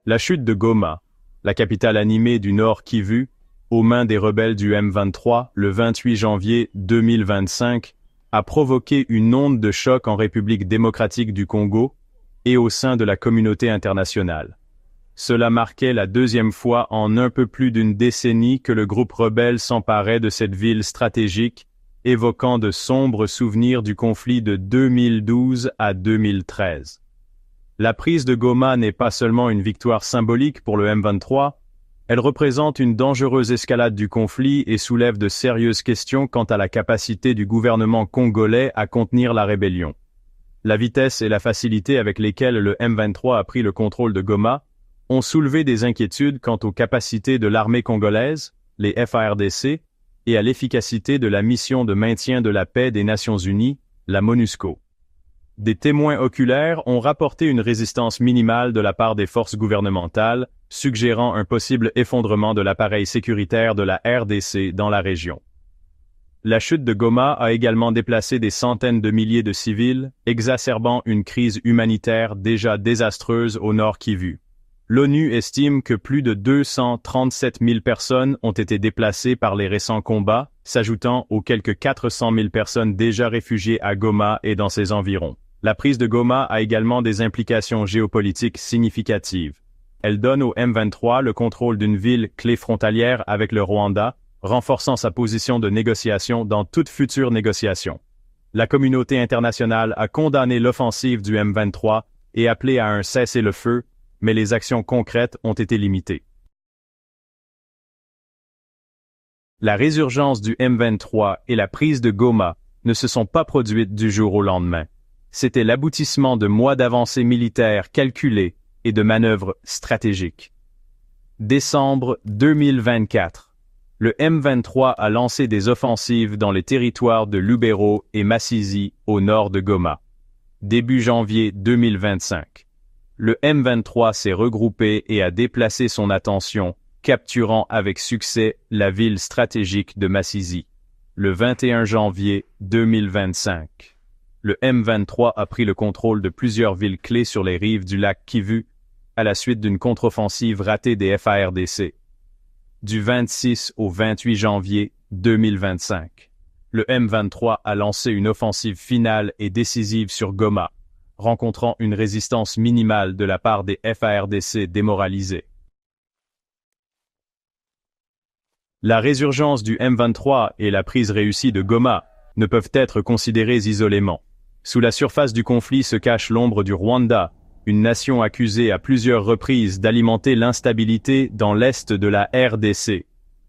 La chute de Goma, la capitale animée du Nord Kivu, aux mains des rebelles du M23 le 28 janvier 2025, a provoqué une onde de choc en République démocratique du Congo et au sein de la communauté internationale. Cela marquait la deuxième fois en un peu plus d'une décennie que le groupe rebelle s'emparait de cette ville stratégique, évoquant de sombres souvenirs du conflit de 2012 à 2013. La prise de Goma n'est pas seulement une victoire symbolique pour le M23, elle représente une dangereuse escalade du conflit et soulève de sérieuses questions quant à la capacité du gouvernement congolais à contenir la rébellion. La vitesse et la facilité avec lesquelles le M23 a pris le contrôle de Goma ont soulevé des inquiétudes quant aux capacités de l'armée congolaise, les FARDC, et à l'efficacité de la mission de maintien de la paix des Nations Unies, la MONUSCO. Des témoins oculaires ont rapporté une résistance minimale de la part des forces gouvernementales, suggérant un possible effondrement de l'appareil sécuritaire de la RDC dans la région. La chute de Goma a également déplacé des centaines de milliers de civils, exacerbant une crise humanitaire déjà désastreuse au Nord Kivu. L'ONU estime que plus de 237 000 personnes ont été déplacées par les récents combats, s'ajoutant aux quelques 400 000 personnes déjà réfugiées à Goma et dans ses environs. La prise de Goma a également des implications géopolitiques significatives. Elle donne au M23 le contrôle d'une ville clé frontalière avec le Rwanda, renforçant sa position de négociation dans toute future négociation. La communauté internationale a condamné l'offensive du M23 et appelé à un cessez-le-feu, mais les actions concrètes ont été limitées. La résurgence du M23 et la prise de Goma ne se sont pas produites du jour au lendemain. C'était l'aboutissement de mois d'avancées militaires calculées et de manœuvres stratégiques. Décembre 2024. Le M23 a lancé des offensives dans les territoires de Lubero et Masisi au nord de Goma. Début janvier 2025. Le M23 s'est regroupé et a déplacé son attention, capturant avec succès la ville stratégique de Masisi. Le 21 janvier 2025. Le M23 a pris le contrôle de plusieurs villes clés sur les rives du lac Kivu, à la suite d'une contre-offensive ratée des FARDC. Du 26 au 28 janvier 2025, le M23 a lancé une offensive finale et décisive sur Goma, rencontrant une résistance minimale de la part des FARDC démoralisés. La résurgence du M23 et la prise réussie de Goma ne peuvent être considérées isolément. Sous la surface du conflit se cache l'ombre du Rwanda, une nation accusée à plusieurs reprises d'alimenter l'instabilité dans l'est de la RDC.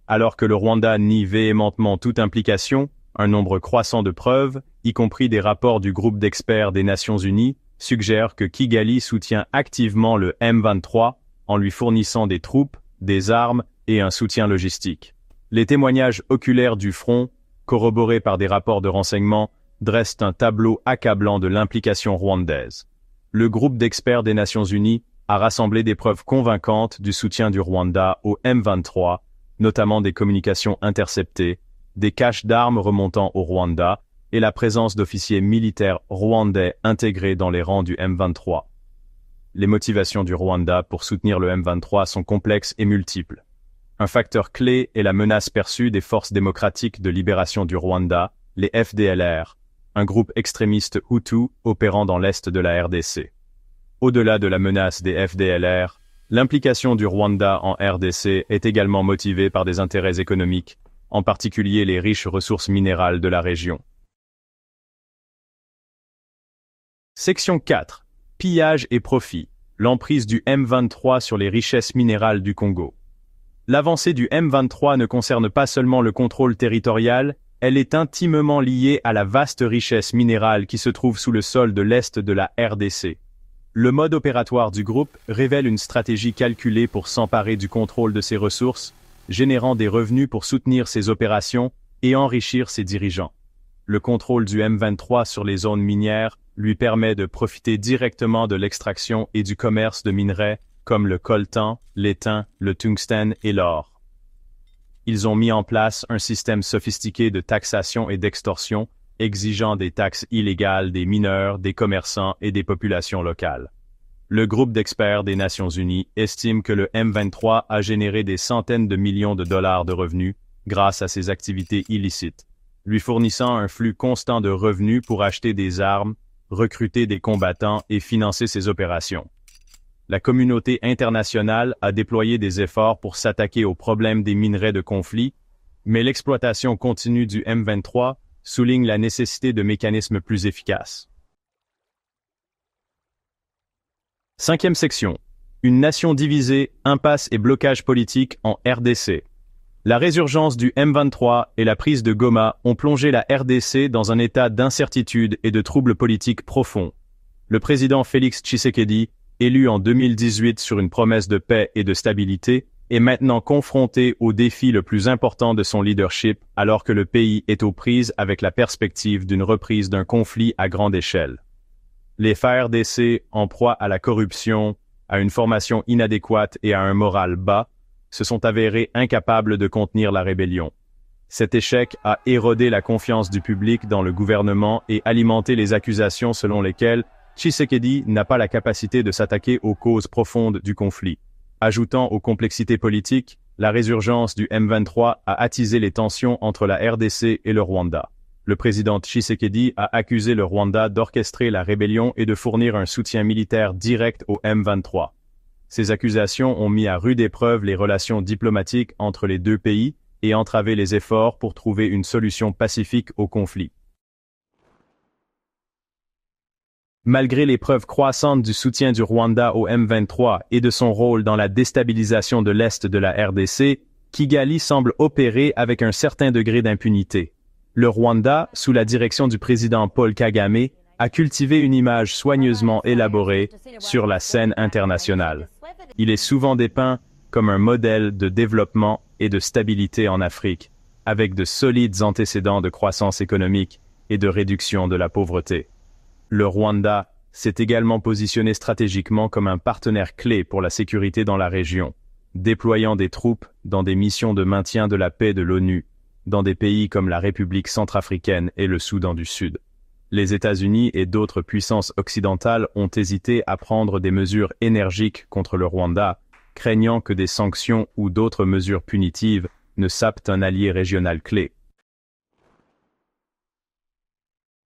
Alors que le Rwanda nie véhémentement toute implication, un nombre croissant de preuves, y compris des rapports du groupe d'experts des Nations Unies, suggèrent que Kigali soutient activement le M23 en lui fournissant des troupes, des armes et un soutien logistique. Les témoignages oculaires du front, corroborés par des rapports de renseignement, dressent un tableau accablant de l'implication rwandaise. Le groupe d'experts des Nations Unies a rassemblé des preuves convaincantes du soutien du Rwanda au M23, notamment des communications interceptées, des caches d'armes remontant au Rwanda et la présence d'officiers militaires rwandais intégrés dans les rangs du M23. Les motivations du Rwanda pour soutenir le M23 sont complexes et multiples. Un facteur clé est la menace perçue des forces démocratiques de libération du Rwanda, les FDLR, un groupe extrémiste Hutu opérant dans l'est de la RDC. Au-delà de la menace des FDLR, l'implication du Rwanda en RDC est également motivée par des intérêts économiques, en particulier les riches ressources minérales de la région. Section 4. Pillage et profit. L'emprise du M23 sur les richesses minérales du Congo. L'avancée du M23 ne concerne pas seulement le contrôle territorial, elle est intimement liée à la vaste richesse minérale qui se trouve sous le sol de l'est de la RDC. Le mode opératoire du groupe révèle une stratégie calculée pour s'emparer du contrôle de ses ressources, générant des revenus pour soutenir ses opérations et enrichir ses dirigeants. Le contrôle du M23 sur les zones minières lui permet de profiter directement de l'extraction et du commerce de minerais comme le coltan, l'étain, le tungstène et l'or. Ils ont mis en place un système sophistiqué de taxation et d'extorsion, exigeant des taxes illégales des mineurs, des commerçants et des populations locales. Le groupe d'experts des Nations Unies estime que le M23 a généré des centaines de millions de dollars de revenus grâce à ses activités illicites, lui fournissant un flux constant de revenus pour acheter des armes, recruter des combattants et financer ses opérations. La communauté internationale a déployé des efforts pour s'attaquer aux problèmes des minerais de conflit, mais l'exploitation continue du M23 souligne la nécessité de mécanismes plus efficaces. Cinquième section. Une nation divisée, impasse et blocage politique en RDC. La résurgence du M23 et la prise de Goma ont plongé la RDC dans un état d'incertitude et de troubles politiques profonds. Le président Félix Tshisekedi, élu en 2018 sur une promesse de paix et de stabilité, est maintenant confronté au défi le plus important de son leadership alors que le pays est aux prises avec la perspective d'une reprise d'un conflit à grande échelle. Les FARDC, en proie à la corruption, à une formation inadéquate et à un moral bas, se sont avérés incapables de contenir la rébellion. Cet échec a érodé la confiance du public dans le gouvernement et alimenté les accusations selon lesquelles Tshisekedi n'a pas la capacité de s'attaquer aux causes profondes du conflit. Ajoutant aux complexités politiques, la résurgence du M23 a attisé les tensions entre la RDC et le Rwanda. Le président Tshisekedi a accusé le Rwanda d'orchestrer la rébellion et de fournir un soutien militaire direct au M23. Ces accusations ont mis à rude épreuve les relations diplomatiques entre les deux pays et entravé les efforts pour trouver une solution pacifique au conflit. Malgré les preuves croissantes du soutien du Rwanda au M23 et de son rôle dans la déstabilisation de l'Est de la RDC, Kigali semble opérer avec un certain degré d'impunité. Le Rwanda, sous la direction du président Paul Kagame, a cultivé une image soigneusement élaborée sur la scène internationale. Il est souvent dépeint comme un modèle de développement et de stabilité en Afrique, avec de solides antécédents de croissance économique et de réduction de la pauvreté. Le Rwanda s'est également positionné stratégiquement comme un partenaire clé pour la sécurité dans la région, déployant des troupes dans des missions de maintien de la paix de l'ONU, dans des pays comme la République centrafricaine et le Soudan du Sud. Les États-Unis et d'autres puissances occidentales ont hésité à prendre des mesures énergiques contre le Rwanda, craignant que des sanctions ou d'autres mesures punitives ne sapent un allié régional clé.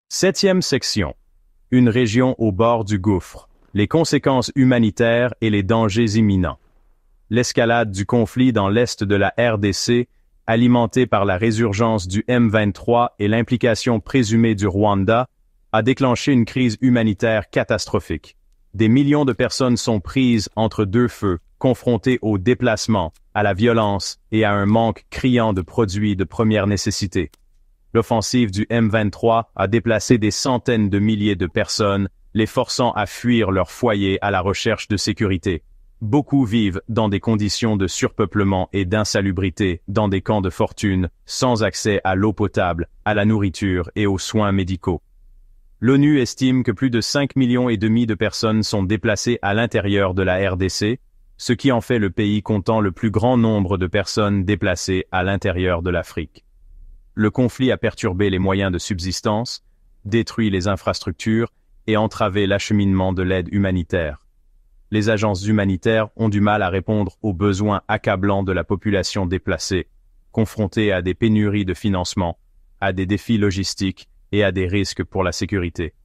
Septième section. Une région au bord du gouffre, les conséquences humanitaires et les dangers imminents. L'escalade du conflit dans l'est de la RDC, alimentée par la résurgence du M23 et l'implication présumée du Rwanda, a déclenché une crise humanitaire catastrophique. Des millions de personnes sont prises entre deux feux, confrontées au déplacement, à la violence et à un manque criant de produits de première nécessité. L'offensive du M23 a déplacé des centaines de milliers de personnes, les forçant à fuir leur foyer à la recherche de sécurité. Beaucoup vivent dans des conditions de surpeuplement et d'insalubrité, dans des camps de fortune, sans accès à l'eau potable, à la nourriture et aux soins médicaux. L'ONU estime que plus de 5,5 millions de personnes sont déplacées à l'intérieur de la RDC, ce qui en fait le pays comptant le plus grand nombre de personnes déplacées à l'intérieur de l'Afrique. Le conflit a perturbé les moyens de subsistance, détruit les infrastructures et entravé l'acheminement de l'aide humanitaire. Les agences humanitaires ont du mal à répondre aux besoins accablants de la population déplacée, confrontée à des pénuries de financement, à des défis logistiques et à des risques pour la sécurité.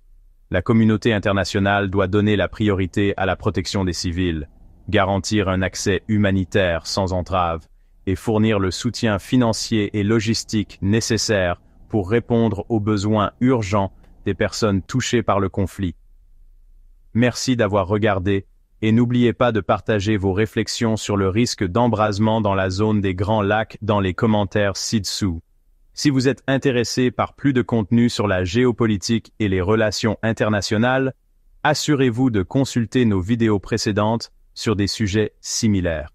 La communauté internationale doit donner la priorité à la protection des civils, garantir un accès humanitaire sans entrave, et fournir le soutien financier et logistique nécessaire pour répondre aux besoins urgents des personnes touchées par le conflit. Merci d'avoir regardé et n'oubliez pas de partager vos réflexions sur le risque d'embrasement dans la zone des Grands Lacs dans les commentaires ci-dessous. Si vous êtes intéressé par plus de contenu sur la géopolitique et les relations internationales, assurez-vous de consulter nos vidéos précédentes sur des sujets similaires.